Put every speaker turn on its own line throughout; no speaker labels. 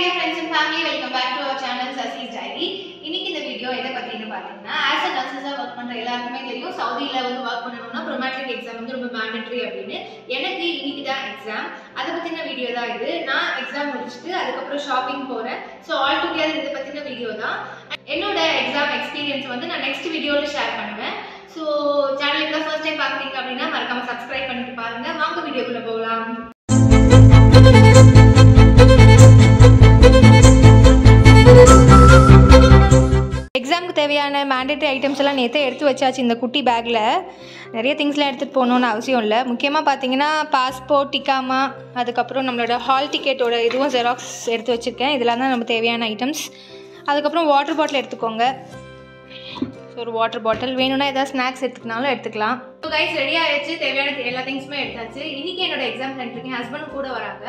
dear friends and family, welcome back to our channel Sasi's Diary. இன்னைக்கு இந்த video எதை பத்தின்னு பாத்தீங்கன்னா as a nurses work பண்ற எல்லாருக்குமே தெரியும் சவுதில வந்து வர்க் பண்ணனும்னா ப்ரோமேட்ரிக் எக்ஸாம் வந்து ரொம்ப மேண்டேட்டரி அப்படினு. எனக்கு இன்னைக்கு தான் எக்ஸாம். அத பத்தின வீடியோ தான் இது. நான் எக்ஸாம் முடிச்சிட்டு அதுக்கு அப்புறம் ஷாப்பிங் போறேன். சோ ஆல் டுகெதர் இத பத்தின வீடியோ தான். என்னோட எக்ஸாம் எக்ஸ்பீரியன்ஸ் வந்து நான் நெக்ஸ்ட் வீடியோல ஷேர் பண்ணுவேன். சோ சேனலுக்கு ஃபர்ஸ்ட் டைம் பாக்குறீங்க அப்படினா மறக்காம Subscribe பண்ணிட்டு பாருங்க. வாங்க வீடியோக்குள்ள போகலாம். எக்ஸாமுக்கு தேவையான மேண்டேட்டரி ஐட்டம்ஸ் எல்லாம் நேற்றே எடுத்து வச்சாச்சு. இந்த குட்டி பேக்கில் நிறைய திங்ஸ்லாம் எடுத்துகிட்டு போகணுன்னு அவசியம் இல்லை. முக்கியமாக பார்த்தீங்கன்னா பாஸ்போர்ட், டிகாமா, அதுக்கப்புறம் நம்மளோட ஹால் டிக்கெட்டோட இதுவும் ஜெராக்ஸ் எடுத்து வச்சுருக்கேன். இதெல்லாம் தான் நம்ம தேவையான ஐட்டம்ஸ். அதுக்கப்புறம் வாட்டர் பாட்டில் எடுத்துக்கோங்க. ஸோ ஒரு வாட்டர் பாட்டில் வேணும்னா ஏதாவது ஸ்நாக்ஸ் எடுத்துக்கினாலும் எடுத்துக்கலாம். ஸோ கைஸ் ரெடி ஆகிடுச்சு. தேவையான எல்லா திங்ஸுமே எடுத்தாச்சு. இன்றைக்கி என்னோட எக்ஸாம் சென்டருக்கு என் ஹஸ்பண்ட் கூட வராங்க.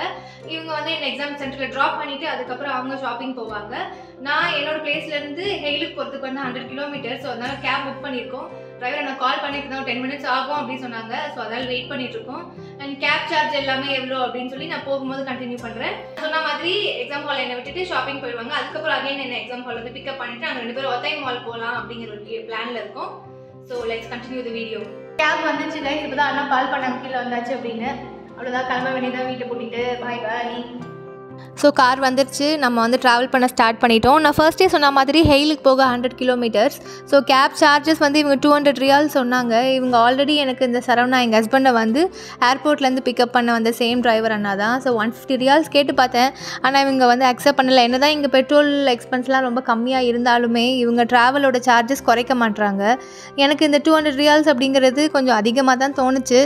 இவங்க வந்து என்ன எக்ஸாம் சென்டரில் ட்ராப் பண்ணிவிட்டு அதுக்கப்புறம் அவங்க ஷாப்பிங் போவாங்க. நான் என்னோட பிளேஸ்லேருந்து ஹெயிலுக்கு போகிறதுக்கு வந்து 100 கிலோமீட்டர். ஸோ அதனால் கேப் புக் பண்ணியிருக்கோம். டிரைவர் நான் கால் பண்ணிட்டு தான் 10 minutes ஆகும் அப்படின்னு சொன்னாங்க. ஸோ அதால் வெயிட் பண்ணிட்டுருக்கோம். அண்ட் கேப் சார்ஜ் எல்லாமே எவ்வளோ அப்படின்னு சொல்லி நான் போகும்போது கண்டினியூ பண்ணுறேன். சொன்ன மாதிரி எக்ஸாம் ஹால் என்னை விட்டுட்டு ஷாப்பிங் போயிடுவாங்க. அதுக்கப்புறம் அகைன் என்ன எக்ஸாம் ஹால் வந்து பிக்கப் பண்ணிவிட்டு நாங்கள் 2 பேரும் ஒத்தை மால் போகலாம் அப்படிங்கிற ஒரு பிளானில் இருக்கோம். So let's continue the video. Cab வந்துச்சு கைஸ். இப்போ தான் அண்ணா கால் பண்ணாங்க கீழே வந்தாச்சு அப்படின்னு. அவ்வளோதான், கிளம்ப வேண்டியதான். வீட்டை கூட்டிகிட்டு பாய் பாய். ஸோ கார் வந்துருச்சு. நம்ம வந்து ட்ராவல் பண்ண ஸ்டார்ட் பண்ணிட்டோம். நான் ஃபர்ஸ்டே சொன்ன மாதிரி ஹெயிலுக்கு போக 100 கிலோமீட்டர்ஸ். ஸோ கேப் சார்ஜஸ் வந்து இவங்க 200 ரியால் சொன்னாங்க. இவங்க ஆல்ரெடி எனக்கு இந்த சரவணா எங்கள் ஹஸ்பண்டை வந்து ஏர்போர்ட்லேருந்து பிக்கப் பண்ண வந்த சேம் டிரைவர் அண்ணா தான். ஸோ 150 ரியால்ஸ் கேட்டு பார்த்தேன். ஆனால் இவங்க வந்து அக்செப்ட் பண்ணலை. என்ன தான் இங்கே பெட்ரோல் எக்ஸ்பென்ஸ்லாம் ரொம்ப கம்மியாக இருந்தாலுமே இவங்க ட்ராவலோட சார்ஜஸ் குறைக்க மாட்டுறாங்க. எனக்கு இந்த 200 ரியால்ஸ் அப்படிங்கிறது கொஞ்சம் அதிகமாக தான் தோணுச்சு.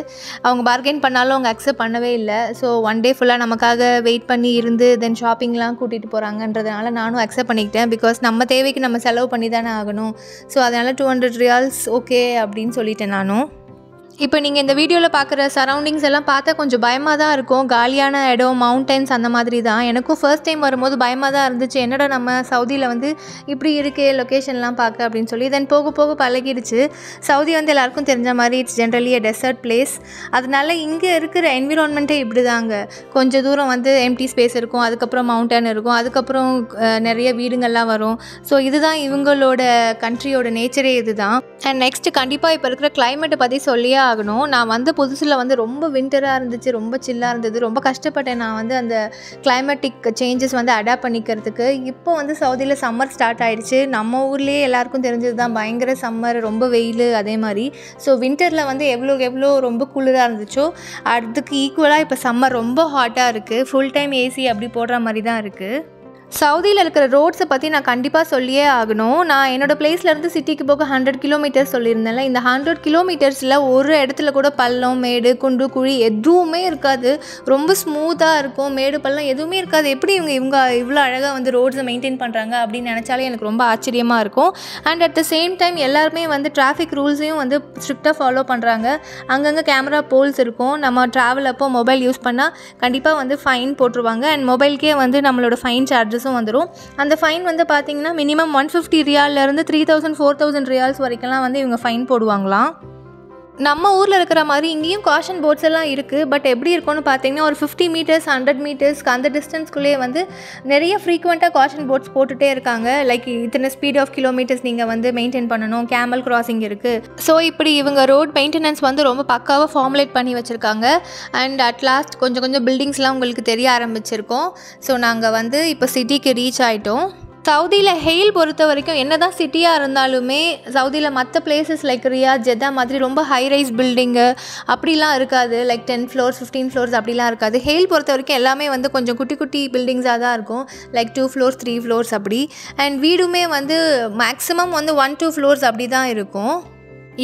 அவங்க பார்கெயின் பண்ணாலும் அவங்க அக்செப்ட் பண்ணவே இல்லை. ஸோ ஒன் டே ஃபுல்லாக நமக்காக வெயிட் பண்ணி இருந்து தென் ஷாப்பிங்லாம் கூட்டிகிட்டு போகிறாங்கன்றதுனால நானும் அக்செப்ட் பண்ணிக்கிட்டேன். பிகாஸ் நம்ம தேவைக்கு நம்ம செலவு பண்ணி தானே ஆகணும். ஸோ அதனால் 200 ரியால்ஸ் ஓகே அப்படின்னு சொல்லிட்டேன் நானும். இப்போ நீங்கள் இந்த வீடியோவில் பார்க்குற சரௌண்டிங்ஸ் எல்லாம் பார்த்தா கொஞ்சம் பயமாக தான் இருக்கும். காலியான இடம், மவுண்டன்ஸ் அந்த மாதிரி தான். எனக்கும் ஃபர்ஸ்ட் டைம் வரும்போது பயமாக தான் இருந்துச்சு. என்னடா நம்ம சவுதியில் வந்து இப்படி இருக்கே லொக்கேஷன்லாம் பார்க்க அப்படின்னு சொல்லி. தென் போக போக பழகிடுச்சு. சவுதி வந்து எல்லாருக்கும் தெரிஞ்ச மாதிரி it's generally a desert place. அதனால இங்கே இருக்கிற என்விரான்மெண்ட்டே இப்படி தாங்க. கொஞ்சம் தூரம் வந்து எம்டி ஸ்பேஸ் இருக்கும், அதுக்கப்புறம் மவுண்டன் இருக்கும், அதுக்கப்புறம் நிறைய வீடுங்கள்லாம் வரும். ஸோ இதுதான் இவங்களோட கண்ட்ரியோட நேச்சரே இது தான். அண்ட் நெக்ஸ்ட்டு கண்டிப்பாக இப்போ இருக்கிற கிளைமேட்டை பற்றி சொல்லியே ஆகணும். நான் வந்து புதுசில் வந்து ரொம்ப வின்டராக இருந்துச்சு, ரொம்ப சில்லாக இருந்தது. ரொம்ப கஷ்டப்பட்டேன் நான் வந்து அந்த கிளைமேட்டிக் சேஞ்சஸ் வந்து அடாப்ட் பண்ணிக்கிறதுக்கு. இப்போ வந்து சவுதியில் சம்மர் ஸ்டார்ட் ஆகிடுச்சு. நம்ம ஊர்லேயே எல்லாருக்கும் தெரிஞ்சது தான் பயங்கர சம்மர், ரொம்ப வெயில் அதே மாதிரி. ஸோ வின்டரில் வந்து எவ்வளோ ரொம்ப குளிராக இருந்துச்சோ அதுக்கு ஈக்குவலாக இப்போ சம்மர் ரொம்ப ஹாட்டாக இருக்குது. ஃபுல் டைம் ஏசி அப்படி போடுற மாதிரி தான் இருக்குது. சவுதியில் இருக்கிற ரோட்ஸை பற்றி நான் கண்டிப்பாக சொல்லியே ஆகணும். நான் என்னோடய பிளேஸ்லேருந்து சிட்டிக்கு போக 100 கிலோமீட்டர்ஸ் சொல்லியிருந்தேன்ல. இந்த 100 கிலோமீட்டர்ஸில் ஒரு இடத்துல கூட பள்ளம், மேடு, குண்டு, குழி எதுவுமே இருக்காது. ரொம்ப ஸ்மூத்தாக இருக்கும். மேடு, பள்ளம் எதுவுமே இருக்காது. எப்படி இவங்க இவ்வளோ அழகாக வந்து ரோட்ஸை மெயின்டைன் பண்ணுறாங்க அப்படின்னு நினச்சாலே எனக்கு ரொம்ப ஆச்சரியமாக இருக்கும். And at the same time எல்லாருமே வந்து டிராஃபிக் ரூல்ஸையும் வந்து ஸ்ட்ரிக்டாக ஃபாலோ பண்ணுறாங்க. அங்கங்கே கேமரா போல்ஸ் இருக்கும். நம்ம ட்ராவல் அப்போ மொபைல் யூஸ் பண்ணால் கண்டிப்பாக வந்து ஃபைன் போட்டுருவாங்க. அண்ட் மொபைலுக்கே வந்து நம்மளோட ஃபைன் சார்ஜஸும் வந்துடும். அந்த ஃபைன் வந்து பார்த்தீங்கன்னா மினிமம் 150 ரியால்லேருந்து 3000 4000 ரியால்ஸ் வரைக்கும்லாம் வந்து இவங்க ஃபைன் போடுவாங்களாம். நம்ம ஊரில் இருக்கிற மாதிரி இங்கேயும் காஷன் போர்ட்ஸ் எல்லாம் இருக்குது. பட் எப்படி இருக்கும்னு பார்த்தீங்கன்னா ஒரு 50 மீட்டர்ஸ் 100 மீட்டர்ஸ்க்கு அந்த டிஸ்டன்ஸ்குள்ளேயே வந்து நிறைய ஃப்ரீக்வெண்ட்டாக காஷன் போர்ட்ஸ் போட்டுகிட்டே இருக்காங்க. லைக் இத்தனை ஸ்பீட் ஆஃப் கிலோமீட்டர்ஸ் நீங்கள் வந்து மெயின்டைன் பண்ணணும், கேமல் கிராசிங் இருக்குது. ஸோ இப்படி இவங்க ரோட் மெயின்டெனன்ஸ் வந்து ரொம்ப பக்காவாக ஃபார்முலேட் பண்ணி வச்சுருக்காங்க. அண்ட் அட் லாஸ்ட் கொஞ்சம் பில்டிங்ஸ்லாம் உங்களுக்கு தெரிய ஆரம்பிச்சிருக்கோம். ஸோ நாங்கள் வந்து இப்போ சிட்டிக்கு ரீச் ஆகிட்டோம். சவுதியில் ஹெயில் பொறுத்த வரைக்கும் என்ன தான் சிட்டியாக இருந்தாலுமே சவுதியில் மற்ற பிளேசஸ் லைக் ரியாத், ஜெத்தா மாதிரி ரொம்ப ஹை ரைஸ் பில்டிங்கு அப்படிலாம் இருக்காது. லைக் 10 floors 15 floors அப்படிலாம் இருக்காது. ஹெயில் பொறுத்த வரைக்கும் எல்லாமே வந்து கொஞ்சம் குட்டி குட்டி பில்டிங்ஸாக தான் இருக்கும். லைக் 2 floors 3 floors அப்படி. அண்ட் வீடுமே வந்து மேக்ஸிமம் வந்து 1-2 floors அப்படி தான் இருக்கும்.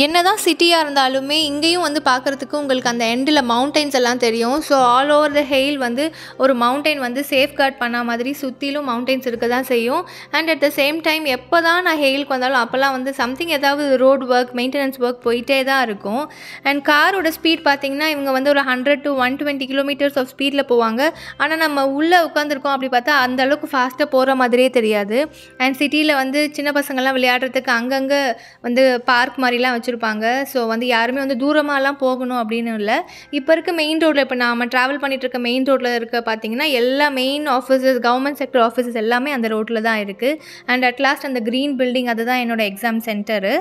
என்ன தான் சிட்டியாக இருந்தாலுமே இங்கேயும் வந்து பார்க்குறதுக்கு உங்களுக்கு அந்த எண்டில் மவுண்டைன்ஸ் எல்லாம் தெரியும். So all over the hail வந்து ஒரு மவுண்டைன் வந்து சேஃப்கார்ட் பண்ண மாதிரி சுற்றிலும் மவுண்டைன்ஸ் இருக்க தான் செய்யும். And at the same time எப்போ தான் நான் ஹெயிலுக்கு வந்தாலும் அப்போல்லாம் வந்து சம்திங் ஏதாவது ரோடு ஒர்க், மெயின்டெனன்ஸ் ஒர்க் போயிட்டே தான் இருக்கும். அண்ட் காரோட ஸ்பீட் பார்த்திங்கன்னா இவங்க வந்து ஒரு 100 to 120 கிலோமீட்டர்ஸ் ஆஃப் ஸ்பீடில் போவாங்க. ஆனால் நம்ம உள்ளே உட்காந்துருக்கோம் அப்படி பார்த்தா அந்தளவுக்கு ஃபாஸ்ட்டாக போகிற மாதிரியே தெரியாது. அண்ட் சிட்டியில் வந்து சின்ன பசங்கள்லாம் விளையாடுறதுக்கு அங்கங்கே வந்து பார்க் மாதிரிலாம் வச்சுருப்பாங்க. ஸோ வந்து யாருமே வந்து தூரமாலாம் போகணும் அப்படின்னு இல்லை. இப்போ இருக்க மெயின் ரோட்டில் இப்போ நாம் ட்ராவல் பண்ணிகிட்டு இருக்க மெயின் ரோட்டில் இருக்க பார்த்திங்கன்னா எல்லா main offices government sector offices எல்லாமே அந்த ரோட்டில் தான் இருக்குது. அண்ட் அட் லாஸ்ட் அந்த க்ரீன் பில்டிங் அதுதான் என்னோடய எக்ஸாம் சென்டரு.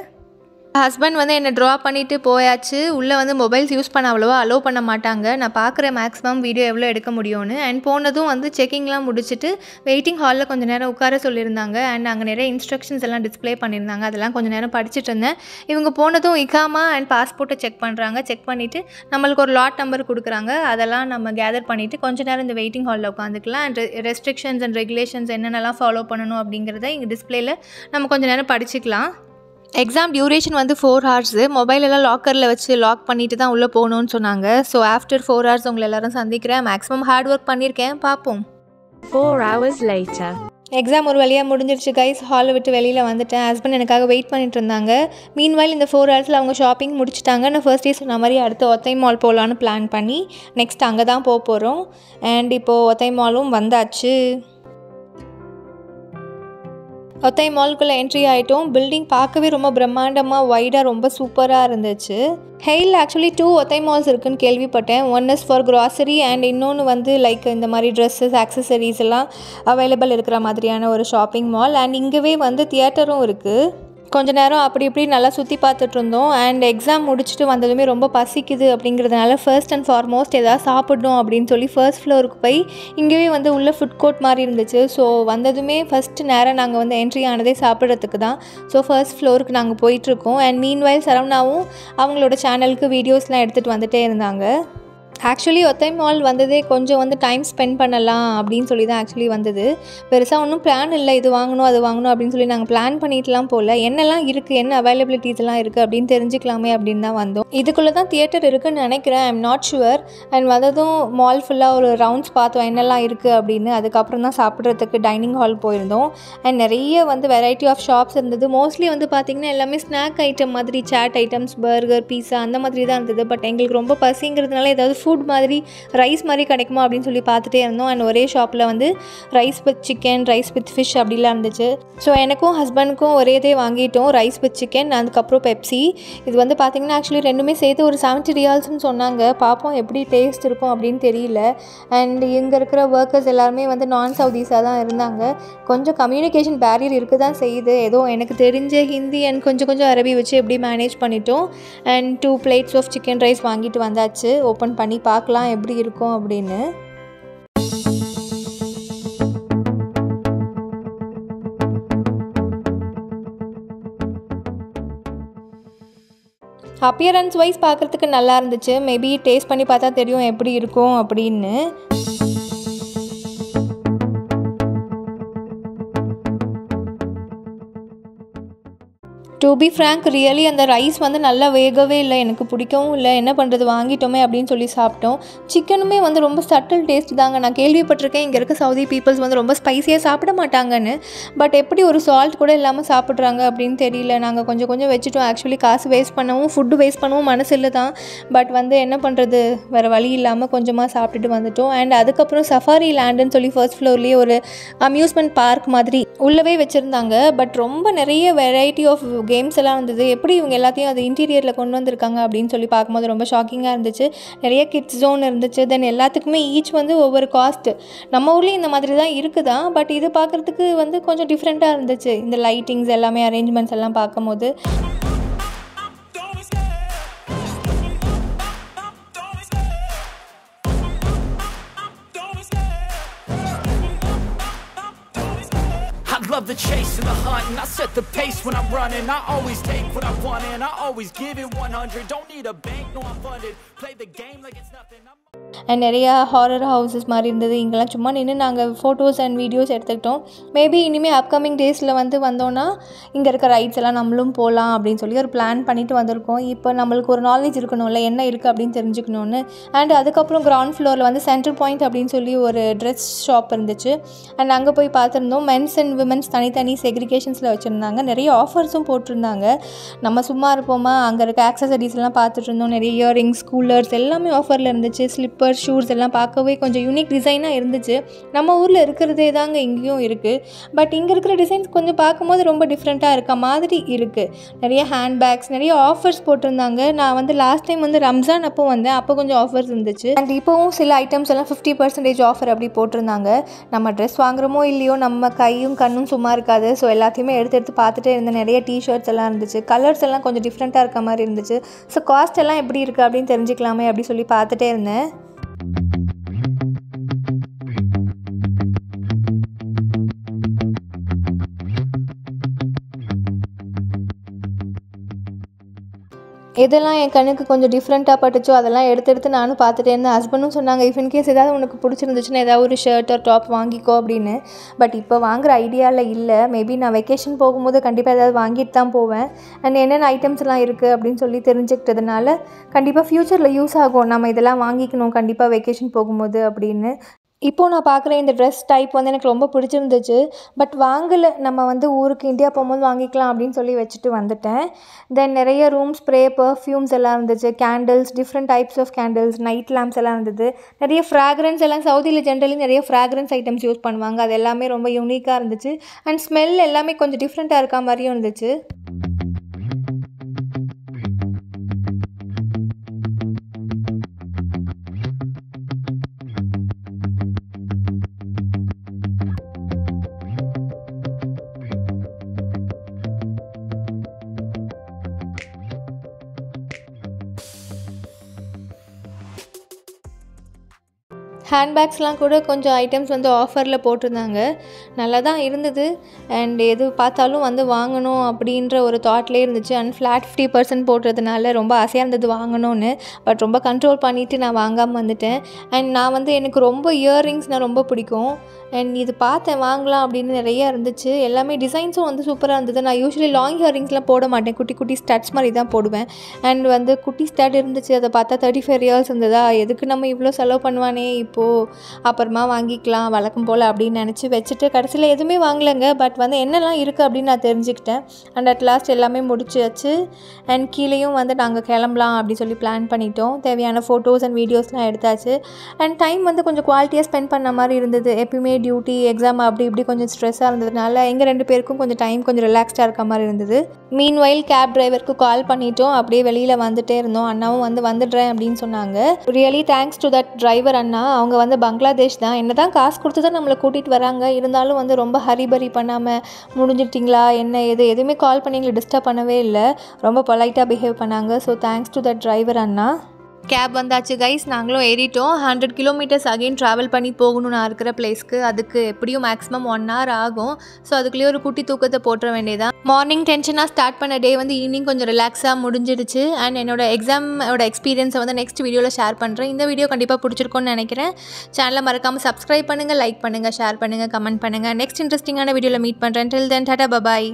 ஹஸ்பண்ட் வந்து என்னை ட்ரா பண்ணிவிட்டு போயாச்சு. உள்ளே வந்து மொபைல்ஸ் யூஸ் பண்ண அவ்வளோவா அலோவ் பண்ண மாட்டாங்க. நான் பார்க்குற மேக்ஸிமம் வீடியோ எவ்வளோ எடுக்க முடியும்னு. அண்ட் போனதும் வந்து செக்கிங்லாம் முடிச்சுட்டு வெயிட்டிங் ஹாலில் கொஞ்சம் நேரம் உட்கார சொல்லியிருந்தாங்க. அண்ட் அங்கே நிறைய இன்ஸ்ட்ரக்ஷன்ஸ் எல்லாம் டிஸ்பிளே பண்ணியிருந்தாங்க. அதெல்லாம் கொஞ்சம் நேரம் படிச்சுட்டு இருந்தேன். இவங்க போனதும் இகாமா அண்ட் பாஸ்போர்ட்டை செக் பண்ணுறாங்க. செக் பண்ணிவிட்டு நம்மளுக்கு ஒரு லாட் நம்பர் கொடுக்குறாங்க. அதெல்லாம் நம்ம கேதர் பண்ணிவிட்டு கொஞ்சம் நேரம் இந்த வெயிட்டிங் ஹாலில் உட்காந்துக்கலாம். அண்ட் ரெஸ்ட்ரிக்ஷன்ஸ் அண்ட் ரெகுலேஷன்ஸ் என்னென்னலாம் ஃபாலோ பண்ணணும் அப்படிங்கிறத இங்கே டிஸ்பிளேயில் நம்ம கொஞ்சம் நேரம் படிச்சுக்கலாம். எக்ஸாம் டியூரேஷன் வந்து 4 hours. மொபைலெல்லாம் லாக்கரில் வச்சு லாக் பண்ணிட்டு தான் உள்ளே போகணுன்னு சொன்னாங்க. ஸோ ஆஃப்டர் 4 hours உங்களை எல்லோரும் சந்திக்கிறேன். மேக்ஸிமம் ஹார்ட் ஒர்க் பண்ணியிருக்கேன், பார்ப்போம்.
4 hours later.
எக்ஸாம் ஒரு வழியாக முடிஞ்சிருச்சு கைஸ். ஹாலை விட்டு வெளியில் வந்துட்டேன். ஹஸ்பண்ட் எனக்காக வெயிட் பண்ணிட்டு இருந்தாங்க. மீன்வைல் இந்த 4 hours அவங்க ஷாப்பிங் முடிச்சுட்டாங்க. நான் ஃபர்ஸ்ட் டே சொன்ன மாதிரி அடுத்து ஒத்தை மால் போகலான்னு பிளான் பண்ணி நெக்ஸ்ட் அங்கே தான் போக போகிறோம். அண்ட் இப்போது ஒத்தை மாலும் வந்தாச்சு. ஒத்தை மால்குள்ளே என்ட்ரி ஆகிட்டோம். பில்டிங் பார்க்கவே ரொம்ப பிரம்மாண்டமாக வைடாக ரொம்ப சூப்பராக இருந்துச்சு. ஹெயில் ஆக்சுவலி 2 ஒத்தை மால்ஸ் இருக்குதுன்னு கேள்விப்பட்டேன். One is for grocery and இன்னொன்று வந்து லைக் இந்த மாதிரி ட்ரெஸ்ஸஸ் ஆக்சசரிஸ் எல்லாம் அவைலபிள் இருக்கிற மாதிரியான ஒரு ஷாப்பிங் மால். அண்ட் இங்கேவே வந்து தியேட்டரும் இருக்குது. கொஞ்ச நேரம் அப்படி இப்படி நல்லா சுற்றி பார்த்துட்டு இருந்தோம். அண்ட் எக்ஸாம் முடிச்சுட்டு வந்ததுமே ரொம்ப பசிக்குது அப்படிங்கிறதுனால ஃபர்ஸ்ட் அண்ட் ஃபார்மோஸ்ட் எதாவது சாப்பிடணும் அப்படின்னு சொல்லி ஃபர்ஸ்ட் ஃப்ளோருக்கு போய் இங்கேயே வந்து உள்ள ஃபுட் கோர்ட் மாதிரி இருந்துச்சு. ஸோ வந்ததுமே ஃபஸ்ட்டு நேரம் நாங்கள் வந்து என்ட்ரி ஆனதே சாப்பிட்றதுக்கு தான். ஸோ ஃபர்ஸ்ட் ஃப்ளோருக்கு நாங்கள் போயிட்டுருக்கோம். அண்ட் மீன்வைல் சரவணாவும் அவங்களோட சேனலுக்கு வீடியோஸ்லாம் எடுத்துகிட்டு வந்துகிட்டே இருந்தாங்க. ஆக்சுவலி ஒத்தை மால் வந்ததே கொஞ்சம் வந்து டைம் ஸ்பெண்ட் பண்ணலாம் அப்படின்னு சொல்லி தான் ஆக்சுவலி வந்தது. பெருசாக ஒன்றும் பிளான் இல்லை, இது வாங்கணும் அது வாங்கணும் அப்படின்னு சொல்லி நாங்கள் பிளான் பண்ணிட்டுலாம் போகல. என்னெல்லாம் இருக்குது, என்ன அவைலபிலிட்டிஸ் எல்லாம் இருக்குது அப்படின்னு தெரிஞ்சுக்கலாமே அப்படின்னு தான் வந்தோம். இதுக்குள்ளே தான் தியேட்டர் இருக்குதுன்னு நினைக்கிறேன், ஐம் நாட் ஷுவர். அண்ட் வந்ததும் மால் ஃபுல்லாக ஒரு ரவுண்ட்ஸ் பார்த்தோம் என்னெல்லாம் இருக்குது அப்படின்னு. அதுக்கப்புறம் தான் சாப்பிட்றதுக்கு டைனிங் ஹால் போயிருந்தோம். அண்ட் நிறைய வந்து வெரைட்டி ஆஃப் ஷாப்ஸ் இருந்தது. மோஸ்ட்லி வந்து பார்த்திங்கன்னா எல்லாமே ஸ்நாக் ஐட்டம் மாதிரி, சாட் ஐட்டம்ஸ், பர்கர், பீஸா அந்த மாதிரி தான் இருந்தது. பட் எங்களுக்கு ரொம்ப பசிங்கிறதுனால ஏதாவது ஃபுட் மாதிரி ரைஸ் மாதிரி கிடைக்குமா அப்படின்னு சொல்லி பார்த்துட்டே இருந்தோம். அண்ட் ஒரே ஷாப்பில் வந்து rice with chicken, rice with fish அப்படிலாம் இருந்துச்சு. ஸோ எனக்கும் ஹஸ்பண்டுக்கும் ஒரே இதே வாங்கிட்டோம், ரைஸ் வித் சிக்கன், அதுக்கப்புறம் பெப்சி. இது வந்து பார்த்திங்கன்னா ஆக்சுவலி ரெண்டுமே சேர்த்து ஒரு 70 riyalsன்னு சொன்னாங்க. பார்ப்போம் எப்படி டேஸ்ட் இருக்கும் அப்படின்னு தெரியல. அண்ட் இங்கே இருக்கிற ஒர்க்கர்ஸ் எல்லாருமே வந்து நான் சவுதீஸாக தான் இருந்தாங்க. கொஞ்சம் கம்யூனிகேஷன் பேரியர் இருக்க தான் செய்யுது. ஏதோ எனக்கு தெரிஞ்ச ஹிந்தி அண்ட் கொஞ்சம் அரபி வச்சு எப்படி மேனேஜ் பண்ணிட்டோம். And 2 plates of chicken rice வாங்கிட்டு வந்தாச்சு. ஓப்பன் பண்ணி பார்க்கலாம் எப்படி இருக்கும் அப்படின்னு. அப்பியரன்ஸ் வைஸ் பார்க்குறதுக்கு நல்லா இருந்துச்சு. மேபி டேஸ்ட் பண்ணி பார்த்தா தெரியும் எப்படி இருக்கும் அப்படின்னு. டு பி ஃப்ராங்க் ரியலி அந்த ரைஸ் வந்து நல்லா வேகவே இல்லை, எனக்கு பிடிக்கவும் இல்லை. என்ன பண்ணுறது, வாங்கிட்டோமே அப்படின்னு சொல்லி சாப்பிட்டோம். சிக்கனுமே வந்து ரொம்ப சட்டில் டேஸ்ட் தாங்க. நான் கேள்விப்பட்டிருக்கேன் இங்கே இருக்க சவுதி பீப்புள்ஸ் வந்து ரொம்ப ஸ்பைஸியாக சாப்பிட மாட்டாங்கன்னு. பட் எப்படி ஒரு சால்ட் கூட இல்லாமல் சாப்பிட்றாங்க அப்படின்னு தெரியல. நாங்கள் கொஞ்சம் வச்சுட்டோம். ஆக்சுவலி காசு வேஸ்ட் பண்ணவும் ஃபுட்டு வேஸ்ட் பண்ணவும் மனசு இல்லை தான். பட் வந்து என்ன பண்ணுறது, வேறு வழி இல்லாமல் கொஞ்சமாக சாப்பிட்டுட்டு வந்துட்டோம். அண்ட் அதுக்கப்புறம் சஃபாரி லேண்டுன்னு சொல்லி ஃபர்ஸ்ட் ஃப்ளோர்லேயே ஒரு அம்யூஸ்மெண்ட் பார்க் மாதிரி உள்ளவே வச்சுருந்தாங்க. பட் ரொம்ப நிறைய வெரைட்டி ஆஃப் கேம்ஸ் எல்லாம் இருந்தது. எப்படி இவங்க எல்லாத்தையும் அது இன்டீரியரில் கொண்டு வந்திருக்காங்க அப்படின்னு சொல்லி பார்க்கும்போது ரொம்ப ஷாக்கிங்காக இருந்துச்சு. நிறைய கிட்ஸ் ஜோன் இருந்துச்சு. தென் எல்லாத்துக்குமே ஈச் வந்து ஒவ்வொரு காஸ்ட்டு. நம்ம ஊர்லேயும் இந்த மாதிரி தான் இருக்குதான். பட் இது பார்க்குறதுக்கு வந்து கொஞ்சம் டிஃப்ரெண்ட்டாக இருந்துச்சு. இந்த லைட்டிங்ஸ் எல்லாமே அரேஞ்ச்மெண்ட்ஸ் எல்லாம் பார்க்கும்போது.
Love the chase and the hunt, and I set the pace when I'm running. I always take what I want and I always give it 100. Don't need a bank, no I'm funded. Play the game like it's nothing.
And நிறையா horror houses மாதிரி இருந்தது. இங்கெல்லாம் சும்மா நின்று நாங்கள் photos and videos எடுத்துக்கிட்டோம். Maybe இனிமேல் upcoming டேஸில் வந்தோன்னா இங்கே இருக்க ரைட்ஸ் எல்லாம் நம்மளும் போகலாம் அப்படின்னு சொல்லி ஒரு பிளான் பண்ணிவிட்டு வந்திருக்கோம். இப்போ நம்மளுக்கு ஒரு நாலேஜ் இருக்கணும்ல, என்ன இருக்குது அப்படின்னு தெரிஞ்சுக்கணுன்னு. அண்ட் அதுக்கப்புறம் கிரவுண்ட் ஃப்ளோரில் வந்து சென்டர் பாயிண்ட் அப்படின்னு சொல்லி ஒரு ட்ரெஸ் ஷாப் இருந்துச்சு. அண்ட் அங்கே போய் பார்த்துருந்தோம். மென்ஸ் அண்ட் விமென்ஸ் தனித்தனி செக்ரிகேஷன்ஸில் வச்சுருந்தாங்க. நிறைய ஆஃபர்ஸும் போட்டிருந்தாங்க. நம்ம சும்மா இருப்போமா, அங்கே இருக்க ஆக்சசரிஸ் எல்லாம் பார்த்துட்டு இருந்தோம். நிறைய இயரிங்ஸ், கூலர்ஸ் எல்லாமே ஆஃபரில் இருந்துச்சு. ஸ்லிப்பர் ஸ்லிப்பர் ஷூஸ் எல்லாம் பார்க்கவே கொஞ்சம் யூனிக் டிசைனாக இருந்துச்சு. நம்ம ஊரில் இருக்கிறதே தாங்க இங்கேயும் இருக்குது. பட் இங்கே இருக்கிற டிசைன்ஸ் கொஞ்சம் பார்க்கும்போது ரொம்ப டிஃப்ரெண்ட்டாக இருக்க மாதிரி இருக்குது. நிறைய ஹேண்ட்பேக்ஸ், நிறைய ஆஃபர்ஸ் போட்டிருந்தாங்க. நான் வந்து லாஸ்ட் டைம் வந்து ரம்ஜான் அப்போ வந்தேன், அப்போ கொஞ்சம் ஆஃபர்ஸ் இருந்துச்சு. அண்ட் இப்போவும் சில ஐட்டம்ஸ் எல்லாம் 50% ஆஃபர் அப்படி போட்டிருந்தாங்க. நம்ம ட்ரெஸ் வாங்குறோமோ இல்லையோ நம்ம கையும் கண்ணும் சும்மா இருக்காது. ஸோ எல்லாத்தையுமே எடுத்து பார்த்துட்டே இருந்தேன். நிறைய டிஷர்ட்ஸ் எல்லாம் இருந்துச்சு, கலர்ஸ் எல்லாம் கொஞ்சம் டிஃப்ரெண்ட்டாக இருக்க மாதிரி இருந்துச்சு. ஸோ காஸ்ட் எல்லாம் எப்படி இருக்குது அப்படின்னு தெரிஞ்சுக்கலாமே அப்படி சொல்லி பார்த்துட்டே இருந்தேன். எதெல்லாம் என் கண்ணுக்கு கொஞ்சம் டிஃப்ரெண்ட்டாக பட்டுச்சோ அதெல்லாம் எடுத்து நானும் பார்த்துட்டே இருந்தேன். ஹஸ்பண்டும் சொன்னாங்க, இஃப் இன்கேஸ் ஏதாவது உனக்கு பிடிச்சிருந்துச்சுன்னா ஏதாவது ஒரு ஷர்ட் ஒரு டாப் வாங்கிக்கோ அப்படின்னு. பட் இப்போ வாங்குகிற ஐடியாவில் இல்லை. மேபி நான் வெக்கேஷன் போகும்போது கண்டிப்பாக ஏதாவது வாங்கிட்டு தான் போவேன். அண்ட் என்னென்ன ஐட்டம்ஸ்லாம் இருக்குது அப்படின்னு சொல்லி தெரிஞ்சுக்கிட்டதுனால கண்டிப்பாக ஃப்யூச்சரில் யூஸ் ஆகும், நம்ம இதெல்லாம் வாங்கிக்கணும் கண்டிப்பாக வெக்கேஷன் போகும்போது அப்படின்னு. இப்போது நான் பார்க்குற இந்த ட்ரெஸ் டைப் வந்து எனக்கு ரொம்ப பிடிச்சிருந்துச்சு. பட் வாங்கலை, நம்ம வந்து ஊருக்கு இந்தியா போகும்போது வாங்கிக்கலாம் அப்படின்னு சொல்லி வச்சுட்டு வந்துட்டேன். தென் நிறைய ரூம் ஸ்ப்ரே, பர்ஃப்யூம்ஸ் எல்லாம் இருந்துச்சு, candles, different types of candles, night lamps எல்லாம் இருந்தது. நிறைய ஃப்ராக்ரன்ஸ் எல்லாம், சவுதியில் ஜென்ரலி நிறைய ஃப்ராக்ரன்ஸ் ஐட்டம்ஸ் யூஸ் பண்ணுவாங்க. அது எல்லாமே ரொம்ப யூனிக்காக இருந்துச்சு. அண்ட் ஸ்மெல் எல்லாமே கொஞ்சம் டிஃப்ரெண்ட்டாக இருக்க மாதிரியும் இருந்துச்சு. ஹேண்ட்பேக்ஸ்லாம் கூட கொஞ்சம் ஐட்டம்ஸ் வந்து ஆஃபரில் போட்டிருந்தாங்க, நல்லா தான் இருந்தது. அண்ட் எது பார்த்தாலும் வந்து வாங்கணும் அப்படின்ற ஒரு தாட்லேயே இருந்துச்சு. அண்ட் ஃப்ளாட் 50% போடுறதுனால ரொம்ப ஆசையாக இருந்தது வாங்கணும்னு. பட் ரொம்ப கண்ட்ரோல் பண்ணிவிட்டு நான் வாங்காமல் வந்துட்டேன். அண்ட் நான் வந்து எனக்கு ரொம்ப இயர்ரிங்ஸ்னால் ரொம்ப பிடிக்கும். அண்ட் இது பார்த்தேன் வாங்கலாம் அப்படின்னு நிறையா இருந்துச்சு. எல்லாமே டிசைன்ஸும் வந்து சூப்பராக இருந்தது. நான் யூஸ்வலி லாங் இயரிங்ஸ்லாம் போட மாட்டேன், குட்டி குட்டி ஸ்டட்ஸ் மாதிரி தான் போடுவேன். அண்ட் வந்து குட்டி ஸ்டட் இருந்துச்சு, அதை பார்த்தா 35 இயர்ஸ் இருந்ததா, எதுக்கு நம்ம இவ்வளோ செலவு பண்ணுவானே இப்போது, அப்புறமா வாங்கிக்கலாம் வழக்கம் போல் அப்படின்னு நினச்சி வச்சுட்டு கடைசியில் எதுவுமே வாங்கலைங்க. பட் வந்து என்னெல்லாம் இருக்குது அப்படின்னு நான் தெரிஞ்சுக்கிட்டேன். அண்ட் அட் லாஸ்ட் எல்லாமே முடிச்சாச்சு. அண்ட் கீழேயும் வந்து நாங்கள் கிளம்பலாம் அப்படின்னு சொல்லி பிளான் பண்ணிட்டோம். தேவையான ஃபோட்டோஸ் அண்ட் வீடியோஸ்லாம் எடுத்தாச்சு. அண்ட் டைம் வந்து கொஞ்சம் குவாலிட்டியாக ஸ்பெண்ட் பண்ண மாதிரி இருந்தது. எப்பயுமே டியூட்டி, எக்ஸாம் அப்படி இப்படி கொஞ்சம் ஸ்ட்ரெஸ்ஸாக இருந்ததுனால எங்கள் 2 பேருக்கும் கொஞ்சம் டைம் கொஞ்சம் ரிலாக்ஸ்டாக இருக்க மாதிரி இருந்தது. மீன்வைல் கேப் டிரைவருக்கு கால் பண்ணிட்டோம், அப்படியே வெளியில் வந்துட்டே இருந்தோம். அண்ணாவும் வந்து வந்துடுறேன் அப்படின்னு சொன்னாங்க. Really thanks to that driver அண்ணா. அவங்க வந்து பங்களாதேஷ் தான். என்ன தான் காசு கொடுத்து தான் நம்மளை கூட்டிகிட்டு வராங்க, இருந்தாலும் வந்து ரொம்ப ஹரிபரி பண்ணாமல் முடிஞ்சிட்டிங்களா என்ன ஏது எதுவுமே கால் பண்ணி எங்களை டிஸ்டர்ப் பண்ணவே இல்லை. ரொம்ப பொலைட்டாக பிஹேவ் பண்ணாங்க. So thanks to that driver அண்ணா. கேப் வந்தாச்சு கைஸ், நாங்களும் ஏறிட்டோம். 100 கிலோமீட்டர்ஸ் அகெயின் ட்ராவல் பண்ணி போகணும் நான் இருக்கிற பிளேஸ்க்கு. அதுக்கு எப்படியும் மேக்ஸிமம் 1 hour ஆகும். ஸோ அதுக்குள்ளேயே ஒரு குட்டி தூக்கத்தை போட்டுற வேண்டியதான். மார்னிங் டென்ஷனாக ஸ்டார்ட் பண்ண டே வந்து ஈவினிங் கொஞ்சம் ரிலாக்ஸாக முடிஞ்சிடுச்சு. அண்ட் என்னோட எக்ஸாமோட எக்ஸ்பீரியன்ஸை வந்து நெக்ஸ்ட் வீடியோவில் ஷேர் பண்ணுறேன். இந்த வீடியோ கண்டிப்பாக பிடிச்சிருக்கும்னு நினைக்கிறேன். சேனலை மறக்காமல் சப்ஸ்கிரைப் பண்ணுங்கள், லைக் பண்ணுங்கள், ஷேர் பண்ணுங்கள், கமெண்ட் பண்ணுங்கள். நெக்ஸ்ட் இன்ட்ரெஸ்டிங்கான வீடியோவில் மீட் பண்ணுறேன். டில் தென் டாடா பபாய்.